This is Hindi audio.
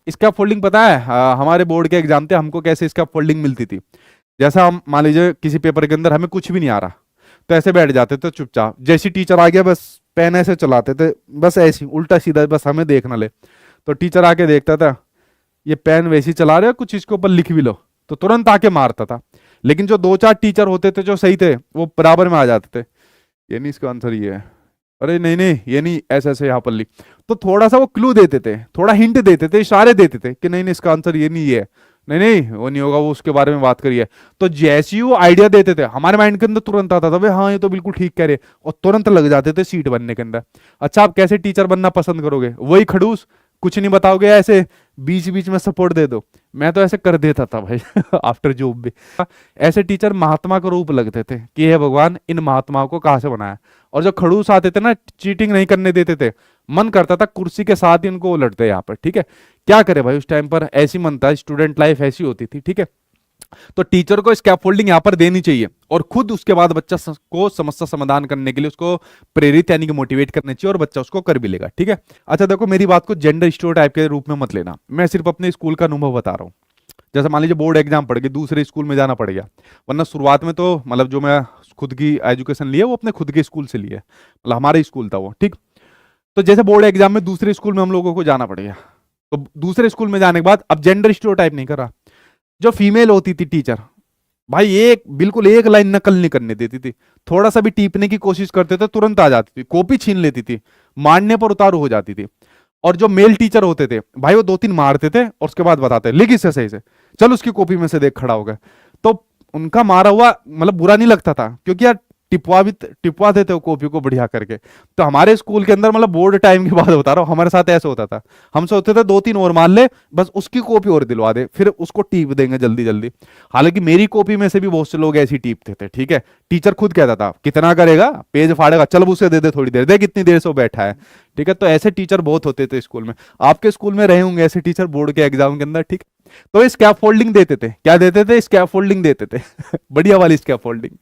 स्कैप फोल्डिंग पता है? हमारे बोर्ड के एग्जाम थे, हमको कैसे स्कैप फोल्डिंग मिलती थी। जैसा हम मान लीजिए किसी पेपर के अंदर हमें कुछ भी नहीं आ रहा, तो ऐसे बैठ जाते थे चुपचाप, जैसी टीचर आ गया बस पेन ऐसे चलाते थे, बस ऐसी उल्टा सीधा, बस हमें देख ना ले। तो टीचर आके देखता था, ये पेन वैसे ही चला रहे हो, कुछ इसके ऊपर लिख भी लो, तो तुरंत आके मारता था। लेकिन जो दो चार टीचर होते थे जो सही थे, वो बराबर में आ जाते थे, ये नहीं, इसका आंसर ये है, अरे नहीं नहीं ये नहीं, ऐसे ऐसे यहाँ पर लिख। तो थोड़ा सा वो क्लू देते थे, थोड़ा हिंट देते थे, इशारे देते थे कि नहीं नहीं इसका आंसर ये नहीं है, नहीं नहीं वो नहीं होगा, वो उसके बारे में बात करिए। तो जैसे ही वो आइडिया देते थे, हमारे माइंड के अंदर तुरंत आता था भाई हाँ ये तो बिल्कुल ठीक कह रहे, और तुरंत लग जाते थे सीट बनने के अंदर। अच्छा, आप कैसे टीचर बनना पसंद करोगे? वही खड़ूस, कुछ नहीं बताओगे, ऐसे बीच बीच में सपोर्ट दे दो। मैं तो ऐसे कर देता था भाई आफ्टर जॉब भी। ऐसे टीचर महात्मा का रूप लगते थे कि हे भगवान, इन महात्माओं को कहाँ से बनाया। और जो खड़ूस आते थे ना, चीटिंग नहीं करने देते थे, मन करता था कुर्सी के साथ ही इनको उलटते यहाँ पर, ठीक है। क्या करे भाई, उस टाइम पर ऐसी मन था, स्टूडेंट लाइफ ऐसी होती थी, ठीक है। तो टीचर को स्कैफोल्डिंग यहाँ पर देनी चाहिए, और खुद उसके बाद बच्चा को समस्या समाधान करने के लिए उसको प्रेरित यानी कि मोटिवेट करना चाहिए, और बच्चा उसको कर भी लेगा, ठीक है। अच्छा देखो, मेरी बात को जेंडर स्टीरियोटाइप के रूप में मत लेना, मैं सिर्फ अपने स्कूल का अनुभव बता रहा हूँ। जैसे मान लीजिए बोर्ड एग्जाम पड़ गए, दूसरे स्कूल में जाना पड़ गया, वरना शुरुआत में तो मतलब जो मैं खुद की एजुकेशन ली है वो अपने खुद के स्कूल से ली है, मतलब हमारा ही स्कूल था वो, ठीक। तो जैसे बोर्ड एग्जाम में दूसरे स्कूल में हम लोगों को जाना पड़ गया, तो दूसरे स्कूल में जाने के बाद अब जेंडर स्टीरियोटाइप नहीं कर रहा। जो फीमेल होती थी टीचर, भाई एक बिल्कुल एक लाइन नकल नहीं करने देती थी, थोड़ा सा भी टीपने की कोशिश करते थे तुरंत आ जाती थी, कॉपी छीन लेती थी, मारने पर उतारू हो जाती थी। और जो मेल टीचर होते थे भाई, वो दो तीन मारते थे और उसके बाद बताते लिख इसे सही से, चल उसकी कॉपी में से देख खड़ा हो गया। तो उनका मारा हुआ मतलब बुरा नहीं लगता था, क्योंकि यार टिपवा देते हो कॉपी को बढ़िया करके। तो हमारे स्कूल के अंदर मतलब बोर्ड टाइम की बात बता रहा हूँ, हमारे साथ ऐसे होता था, हम सोचते थे दो तीन और मान ले, बस उसकी कॉपी और दिलवा दे, फिर उसको टीप देंगे जल्दी जल्दी। हालांकि मेरी कॉपी में से भी बहुत से लोग ऐसी टीपते थे, ठीक है। टीचर खुद कहता था कितना करेगा, पेज फाड़ेगा, चल उसे दे दे थोड़ी देर, दे कितनी देर से वो बैठा है, ठीक है। तो ऐसे टीचर बहुत होते थे स्कूल में, आपके स्कूल में रहे होंगे ऐसे टीचर बोर्ड के एग्जाम के अंदर, ठीक। तो स्कैफोल्डिंग देते थे, क्या देते थे? स्कैफोल्डिंग देते थे बढ़िया वाली स्कैफोल्डिंग।